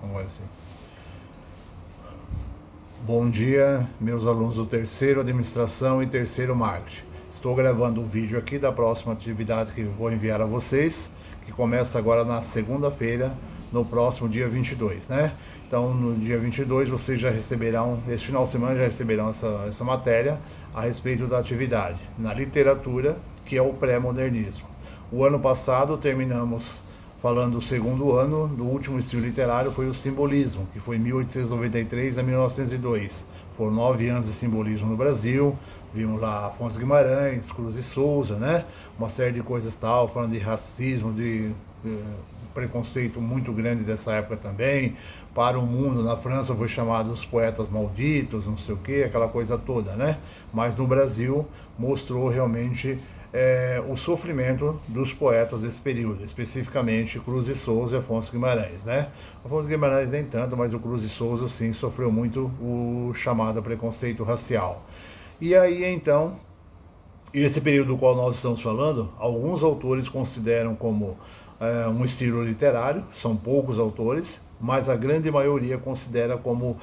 Vamos assim. Bom dia, meus alunos do terceiro Administração e terceiro Marketing. Estou gravando um vídeo aqui da próxima atividade que vou enviar a vocês, que começa agora na segunda-feira, no próximo dia 22, né? Então, no dia 22, vocês já receberão, esse final de semana já receberão essa matéria a respeito da atividade na literatura, que é o pré-modernismo. O ano passado terminamos falando do segundo ano, do último estilo literário foi o simbolismo, que foi 1893 a 1902. Foram 9 anos de simbolismo no Brasil. Vimos lá Afonso Guimarães, Cruz e Souza, né? Uma série de coisas tal, falando de racismo, de preconceito muito grande dessa época também. Para o mundo, na França foi chamado os poetas malditos, não sei o que, aquela coisa toda, né? Mas no Brasil mostrou realmente o sofrimento dos poetas desse período, especificamente Cruz e Souza e Afonso Guimarães, né? Afonso Guimarães nem tanto, mas o Cruz e Souza sim sofreu muito o chamado preconceito racial. E aí então, esse período do qual nós estamos falando, alguns autores consideram como um estilo literário, são poucos autores, mas a grande maioria considera como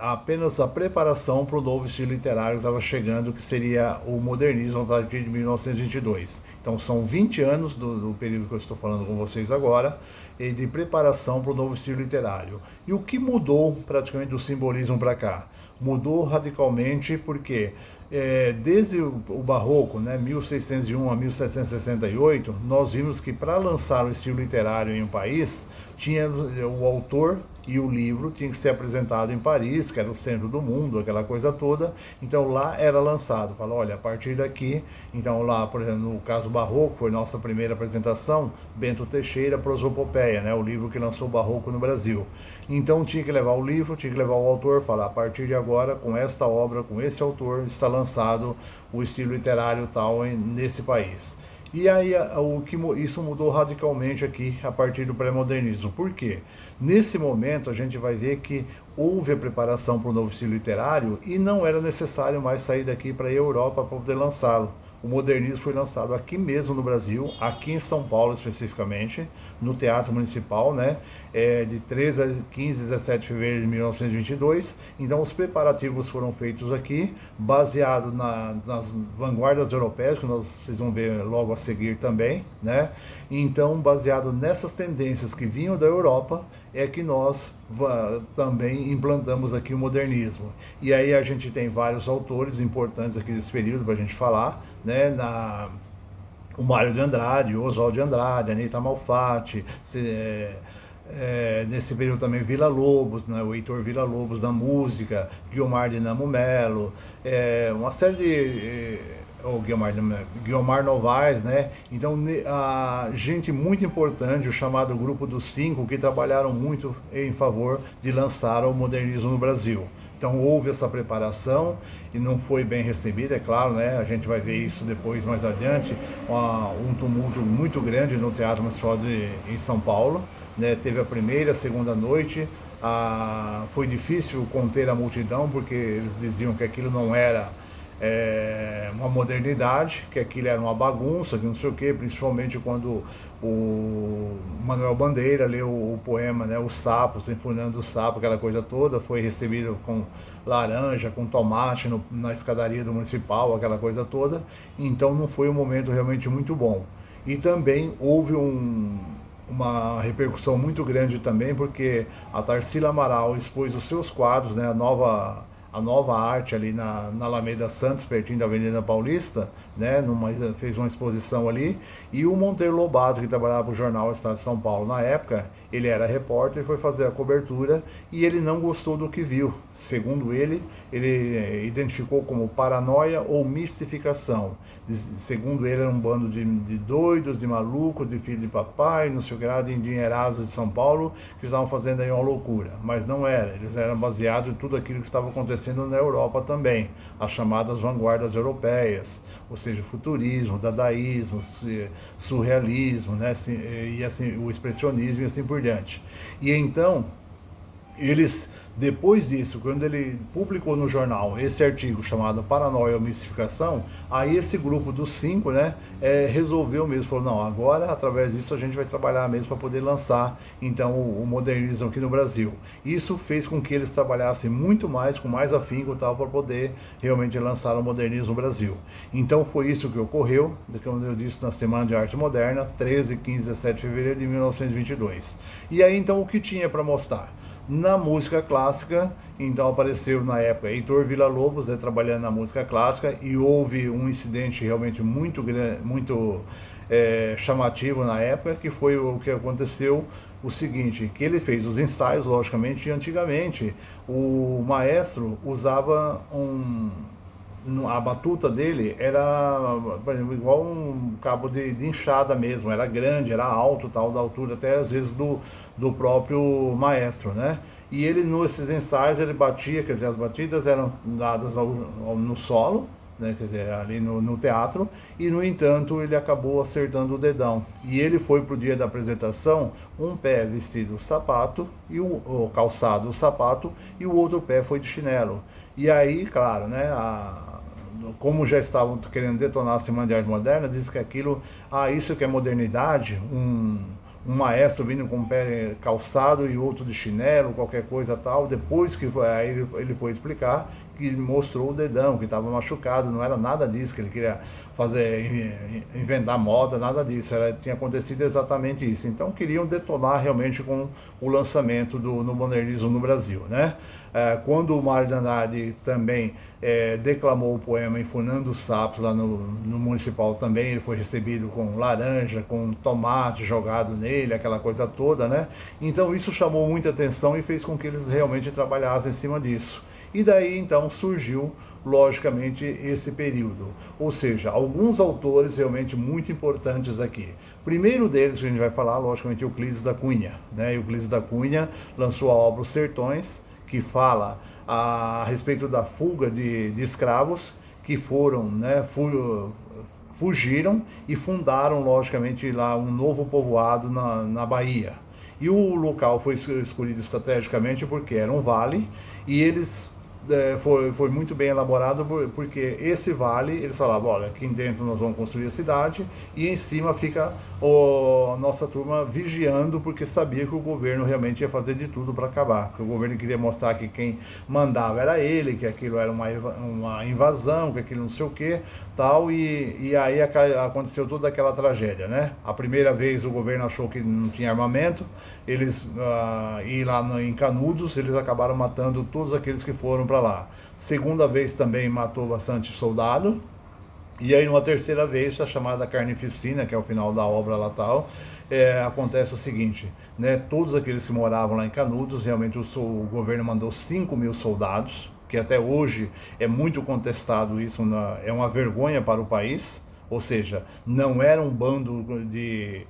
apenas a preparação para o novo estilo literário que estava chegando, que seria o modernismo a partir de 1922. Então são 20 anos do período que eu estou falando com vocês agora, de preparação para o novo estilo literário. E o que mudou praticamente do simbolismo para cá? Mudou radicalmente porque desde o Barroco, né, 1601 a 1768, nós vimos que para lançar o estilo literário em um país, tinha o autor e o livro tinha que ser apresentado em Paris, que era o centro do mundo, aquela coisa toda. Então lá era lançado, fala, olha, a partir daqui, então lá, por exemplo, no caso Barroco, foi nossa primeira apresentação, Bento Teixeira, Prosopopeia, né, o livro que lançou o Barroco no Brasil. Então tinha que levar o livro, tinha que levar o autor, falar, a partir de agora, com esta obra, com esse autor, está lançado o estilo literário tal nesse país. E aí isso mudou radicalmente aqui a partir do pré-modernismo. Por quê? Nesse momento a gente vai ver que houve a preparação para o novo estilo literário e não era necessário mais sair daqui para ir à Europa para poder lançá-lo. O modernismo foi lançado aqui mesmo no Brasil, aqui em São Paulo especificamente, no Teatro Municipal, né? De 13 a 15 e 17 de fevereiro de 1922. Então os preparativos foram feitos aqui, baseado nas vanguardas europeias, que vocês vão ver logo a seguir também, né? Então, baseado nessas tendências que vinham da Europa, é que nós também implantamos aqui o modernismo. E aí a gente tem vários autores importantes aqui desse período para a gente falar, né? O Mário de Andrade, o Oswald de Andrade, Anita Malfatti, nesse período também Villa-Lobos, né, o Heitor Villa-Lobos da música, Guiomar de Namo Melo, uma série de o Guiomar Novaes, né? Então a gente muito importante, o chamado Grupo dos Cinco, que trabalharam muito em favor de lançar o modernismo no Brasil. Então houve essa preparação e não foi bem recebida, é claro, né? A gente vai ver isso depois, mais adiante, um tumulto muito grande no Teatro Municipal em São Paulo, né? Teve a primeira, a segunda noite, foi difícil conter a multidão, porque eles diziam que aquilo não era uma modernidade, que aquilo era uma bagunça, que não sei o que, principalmente quando o Manuel Bandeira leu o poema, né, Os Sapos, Enfurnando o Sapo, aquela coisa toda, foi recebido com laranja, com tomate na escadaria do Municipal, aquela coisa toda. Então não foi um momento realmente muito bom. E também houve uma repercussão muito grande também, porque a Tarsila Amaral expôs os seus quadros, né, a nova arte ali na Alameda Santos, pertinho da Avenida Paulista, né, fez uma exposição ali, e o Monteiro Lobato, que trabalhava para o jornal Estado de São Paulo na época, ele era repórter e foi fazer a cobertura, e ele não gostou do que viu. Segundo ele identificou como paranoia ou mistificação. Segundo ele, era um bando de doidos, de malucos, de filho de papai, não sei o que lá, de endinheirados de São Paulo, que estavam fazendo aí uma loucura. Mas não era, eles eram baseados em tudo aquilo que estava acontecendo na Europa também, as chamadas vanguardas europeias, ou seja, futurismo, dadaísmo, surrealismo, né, e assim, o expressionismo e assim por diante. E então, eles Depois disso, quando ele publicou no jornal esse artigo chamado Paranoia ou Mistificação, aí esse grupo dos 5, né, resolveu mesmo, falou, não, agora através disso a gente vai trabalhar mesmo para poder lançar então o modernismo aqui no Brasil. Isso fez com que eles trabalhassem muito mais, com mais afinco e tal, para poder realmente lançar o modernismo no Brasil. Então foi isso que ocorreu, como eu disse, na Semana de Arte Moderna, 13, 15, 17 de fevereiro de 1922. E aí então o que tinha para mostrar? Na música clássica, então apareceu na época Heitor Villa-Lobos, né, trabalhando na música clássica, e houve um incidente realmente muito grande, muito chamativo na época, que foi o que aconteceu, o seguinte, que ele fez os ensaios, logicamente, e antigamente o maestro usava a batuta dele era, por exemplo, igual um cabo de enxada mesmo, era grande, era alto, tal, da altura até às vezes do próprio maestro, né? E ele, nesses ensaios, ele batia, quer dizer, as batidas eram dadas no solo, né, quer dizer, ali no teatro, e no entanto ele acabou acertando o dedão. E ele foi pro dia da apresentação, um pé vestido sapato, e o calçado o sapato, e o outro pé foi de chinelo. E aí, claro, né, como já estavam querendo detonar a Semana de Arte Moderna, diz que aquilo, isso que é modernidade, um maestro vindo com o pé calçado e outro de chinelo, qualquer coisa tal. Depois que aí ele foi explicar, que mostrou o dedão, que estava machucado, não era nada disso, que ele queria fazer, inventar moda, nada disso, tinha acontecido exatamente isso. Então queriam detonar realmente com o lançamento no modernismo no Brasil, né? Quando o Mário de Andrade também declamou o poema Enfunando os Sapos lá no Municipal também, ele foi recebido com laranja, com tomate jogado nele, aquela coisa toda, né? Então isso chamou muita atenção e fez com que eles realmente trabalhassem em cima disso. E daí então surgiu, logicamente, esse período. Ou seja, alguns autores realmente muito importantes aqui. Primeiro deles que a gente vai falar, logicamente, é Euclides da Cunha, né? Euclides da Cunha lançou a obra Os Sertões, que fala a respeito da fuga de escravos que foram, né, fugiram e fundaram, logicamente, lá um novo povoado na Bahia. E o local foi escolhido estrategicamente porque era um vale e eles foi muito bem elaborado porque esse vale, eles falavam, olha, aqui dentro nós vamos construir a cidade e em cima fica a nossa turma vigiando, porque sabia que o governo realmente ia fazer de tudo para acabar, que o governo queria mostrar que quem mandava era ele, que aquilo era uma invasão, que aquilo não sei o que, tal, e aí aconteceu toda aquela tragédia, né? A primeira vez o governo achou que não tinha armamento, eles, e lá em Canudos, eles acabaram matando todos aqueles que foram para lá. Segunda vez também matou bastante soldado. E aí, numa terceira vez, a chamada carnificina, que é o final da obra lá tal, acontece o seguinte, né? Todos aqueles que moravam lá em Canudos, realmente o governo mandou 5.000 soldados, que até hoje é muito contestado isso, é uma vergonha para o país, ou seja, não era um bando de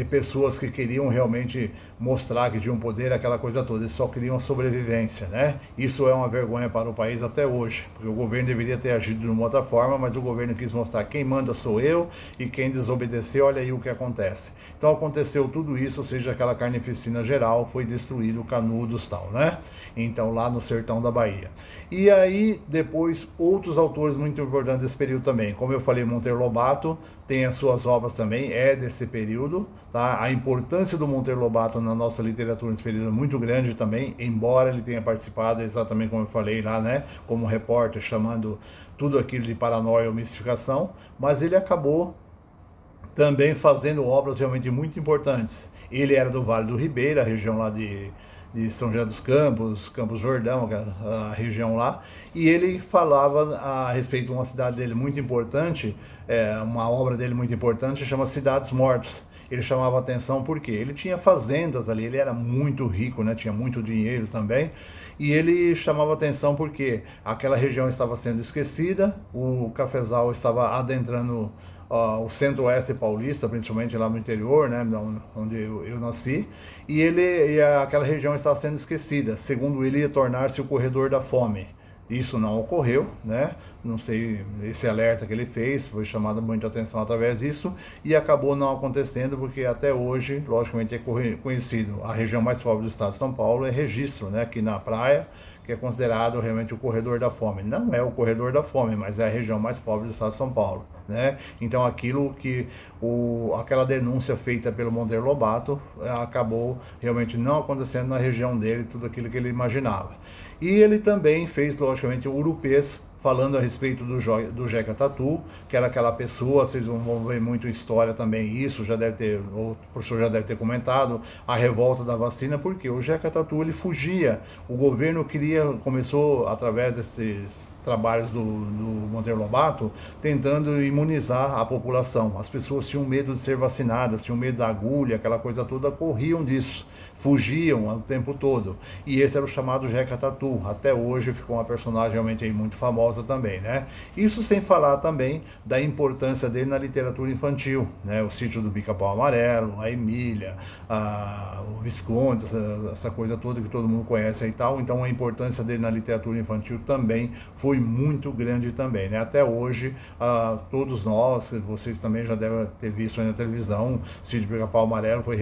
pessoas que queriam realmente mostrar que tinham poder, aquela coisa toda, eles só queriam a sobrevivência, né? Isso é uma vergonha para o país até hoje, porque o governo deveria ter agido de uma outra forma, mas o governo quis mostrar quem manda sou eu e quem desobedecer, olha aí o que acontece. Então aconteceu tudo isso, ou seja, aquela carnificina geral, foi destruído Canudos e tal, né? Então lá no sertão da Bahia. E aí depois outros autores muito importantes desse período também, como eu falei, Monteiro Lobato tem as suas obras também, desse período, tá? A importância do Monteiro Lobato na nossa literatura nesse período é muito grande também, embora ele tenha participado exatamente como eu falei lá, né, como repórter, chamando tudo aquilo de paranoia ou mistificação, mas ele acabou também fazendo obras realmente muito importantes. Ele era do Vale do Ribeira, a região lá de São José dos Campos, Campos Jordão, a região lá, e ele falava a respeito de uma cidade dele muito importante, uma obra dele muito importante, chama Cidades Mortas. Ele chamava atenção porque ele tinha fazendas ali, ele era muito rico, né? Tinha muito dinheiro também, e ele chamava atenção porque aquela região estava sendo esquecida, o cafezal estava adentrando o centro-oeste paulista, principalmente lá no interior, né, onde eu nasci, e aquela região estava sendo esquecida. Segundo ele, ia tornar-se o corredor da fome. isso não ocorreu, né? Não sei, esse alerta que ele fez foi chamado muita atenção através disso e acabou não acontecendo porque até hoje, logicamente, é conhecido. A região mais pobre do estado de São Paulo é Registro, né? Aqui na praia, que é considerado realmente o corredor da fome. Não é o corredor da fome, mas é a região mais pobre do estado de São Paulo, né? Então aquilo que aquela denúncia feita pelo Monteiro Lobato acabou realmente não acontecendo na região dele, tudo aquilo que ele imaginava. E ele também fez, logicamente, o Urupês, falando a respeito do Jeca Tatu, que era aquela pessoa, vocês vão ver muito em história também isso, já deve ter, o professor já deve ter comentado, a revolta da vacina, porque o Jeca Tatu ele fugia, o governo começou através desses trabalhos do Monteiro Lobato, tentando imunizar a população. As pessoas tinham medo de ser vacinadas, tinham medo da agulha, aquela coisa toda, corriam disso, fugiam o tempo todo. E esse era o chamado Jeca Tatu. Até hoje ficou uma personagem realmente aí muito famosa também, né? Isso sem falar também da importância dele na literatura infantil, né? O Sítio do Pica-Pau Amarelo, a Emília, o Visconde, essa coisa toda que todo mundo conhece aí e tal. Então a importância dele na literatura infantil também foi muito grande também, né? Até hoje, todos nós, vocês também já devem ter visto aí na televisão, o Sítio do Pica-Pau Amarelo foi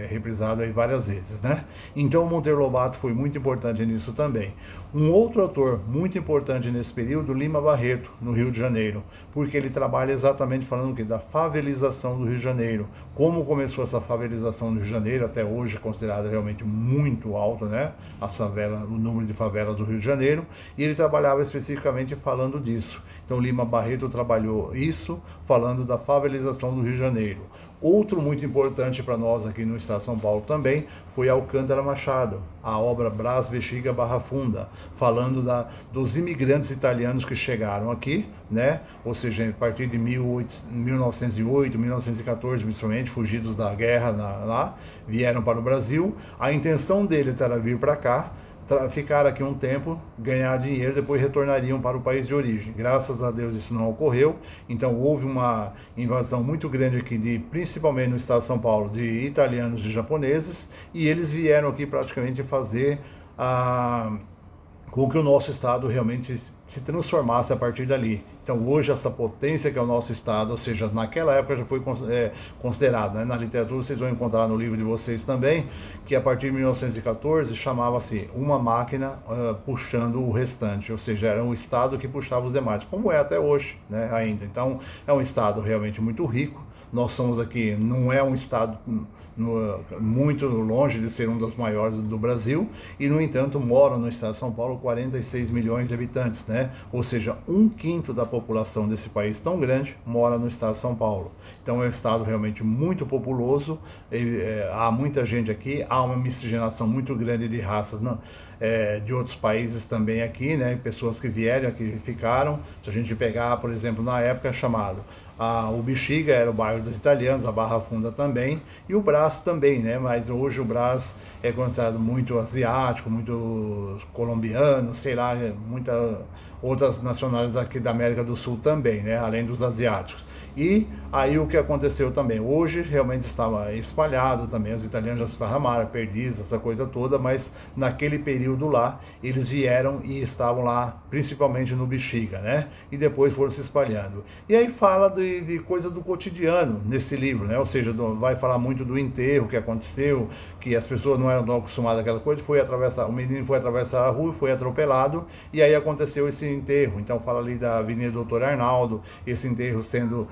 reprisado aí várias vezes, né? Então o Monteiro Lobato foi muito importante nisso também. Um outro autor muito importante nesse período, Lima Barreto, no Rio de Janeiro, porque ele trabalha exatamente falando da favelização do Rio de Janeiro, como começou essa favelização do Rio de Janeiro, até hoje considerada realmente muito alto, né? O número de favelas do Rio de Janeiro, e ele trabalhava especificamente falando disso. Então Lima Barreto trabalhou isso, falando da favelização do Rio de Janeiro. Outro muito importante para nós aqui no estado de São Paulo também foi Alcântara Machado, a obra Brás, Bexiga, Barra Funda, falando dos imigrantes italianos que chegaram aqui, né? Ou seja, a partir de 1908, 1914, principalmente, fugidos da guerra lá, vieram para o Brasil. A intenção deles era vir para cá, ficar aqui um tempo, ganhar dinheiro, depois retornariam para o país de origem. Graças a Deus isso não ocorreu, então houve uma invasão muito grande aqui, principalmente no estado de São Paulo, de italianos e japoneses, e eles vieram aqui praticamente fazer com que o nosso estado realmente se transformasse a partir dali. Então hoje essa potência que é o nosso estado, ou seja, naquela época já foi considerado, né? Na literatura vocês vão encontrar no livro de vocês também, que a partir de 1914 chamava-se uma máquina puxando o restante, ou seja, era um estado que puxava os demais, como é até hoje, né, ainda. Então é um estado realmente muito rico. Nós somos aqui, não é um estado muito longe de ser um dos maiores do Brasil, e no entanto moram no estado de São Paulo 46 milhões de habitantes, né? Ou seja, 1/5 da população desse país tão grande mora no estado de São Paulo. Então é um estado realmente muito populoso, há muita gente aqui, há uma miscigenação muito grande de raças, de outros países também aqui, né? Pessoas que vieram aqui ficaram. Se a gente pegar, por exemplo, na época chamado o Bexiga era o bairro dos italianos, a Barra Funda também, e o Brás também, né? Mas hoje o Brás é considerado muito asiático, muito colombiano, sei lá, muitas outras nacionalidades aqui da América do Sul também, né? Além dos asiáticos. E aí o que aconteceu também, hoje realmente estava espalhado também, os italianos já se esparramaram, Perdizes, essa coisa toda, mas naquele período lá, eles vieram e estavam lá, principalmente no Bexiga, né? E depois foram se espalhando. E aí fala de coisas do cotidiano nesse livro, né? Ou seja, vai falar muito do enterro que aconteceu, que as pessoas não eram tão acostumadas àquela coisa, o menino foi atravessar a rua, foi atropelado, e aí aconteceu esse enterro. Então fala ali da Avenida Doutor Arnaldo, esse enterro sendo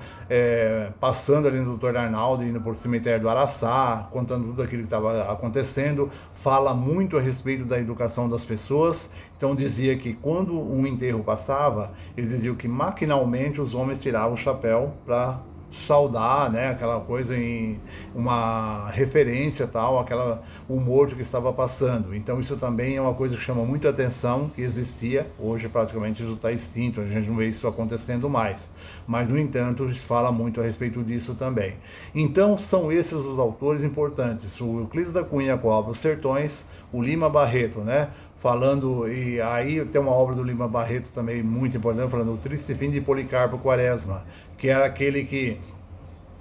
passando ali no Doutor Arnaldo, indo para o cemitério do Araçá, contando tudo aquilo que estava acontecendo, fala muito a respeito da educação das pessoas. Então dizia que quando um enterro passava, eles diziam que maquinalmente os homens tiravam o chapéu para saudar, né, aquela coisa em uma referência tal, o morto que estava passando. Então isso também é uma coisa que chama muita atenção, que existia, hoje praticamente isso está extinto, a gente não vê isso acontecendo mais, mas no entanto fala muito a respeito disso também. Então são esses os autores importantes, o Euclides da Cunha com a obra Os Sertões, o Lima Barreto, né, falando, e aí tem uma obra do Lima Barreto também muito importante, falando o Triste Fim de Policarpo Quaresma, que era aquele que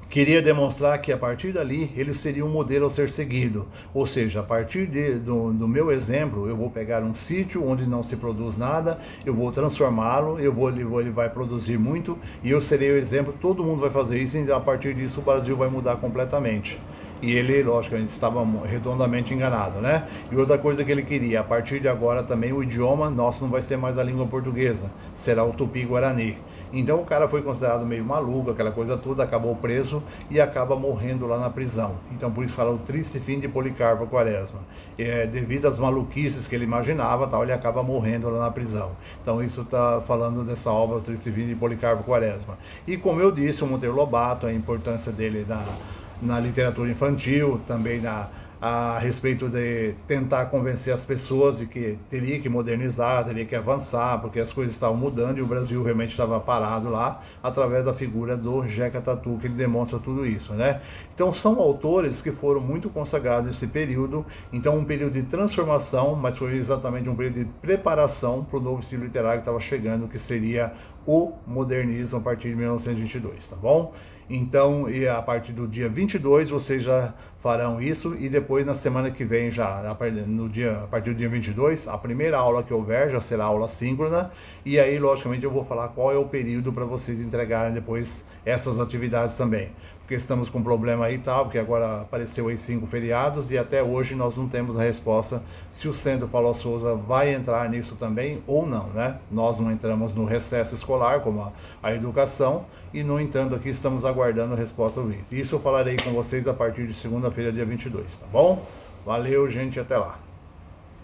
queria demonstrar que a partir dali ele seria um modelo a ser seguido, ou seja, a partir do meu exemplo, eu vou pegar um sítio onde não se produz nada, eu vou transformá-lo, ele vai produzir muito e eu serei o exemplo, todo mundo vai fazer isso e a partir disso o Brasil vai mudar completamente. E ele, logicamente, estava redondamente enganado, né? E outra coisa que ele queria, a partir de agora também o idioma nosso não vai ser mais a língua portuguesa, será o Tupi-Guarani. Então o cara foi considerado meio maluco, aquela coisa toda, acabou preso e acaba morrendo lá na prisão. Então por isso fala o triste fim de Policarpo Quaresma. Devido às maluquices que ele imaginava, tal, ele acaba morrendo lá na prisão. Então isso está falando dessa obra, o triste fim de Policarpo Quaresma. E como eu disse, o Monteiro Lobato, a importância dele na literatura infantil, também a respeito de tentar convencer as pessoas de que teria que modernizar, teria que avançar, porque as coisas estavam mudando e o Brasil realmente estava parado lá, através da figura do Jeca Tatu, que ele demonstra tudo isso, né? Então são autores que foram muito consagrados nesse período, então um período de transformação, mas foi exatamente um período de preparação para o novo estilo literário que estava chegando, que seria o modernismo a partir de 1922, tá bom? Então, e a partir do dia 22 vocês já farão isso e depois na semana que vem já, a partir do dia 22, a primeira aula que houver já será aula síncrona e aí logicamente eu vou falar qual é o período para vocês entregarem depois essas atividades também. Porque estamos com um problema aí e tal, porque agora apareceu aí 5 feriados e até hoje nós não temos a resposta se o Centro Paulo Souza vai entrar nisso também ou não, né? Nós não entramos no recesso escolar, como a educação, e no entanto aqui estamos aguardando a resposta do vídeo. Isso eu falarei com vocês a partir de segunda-feira, dia 22, tá bom? Valeu, gente, até lá.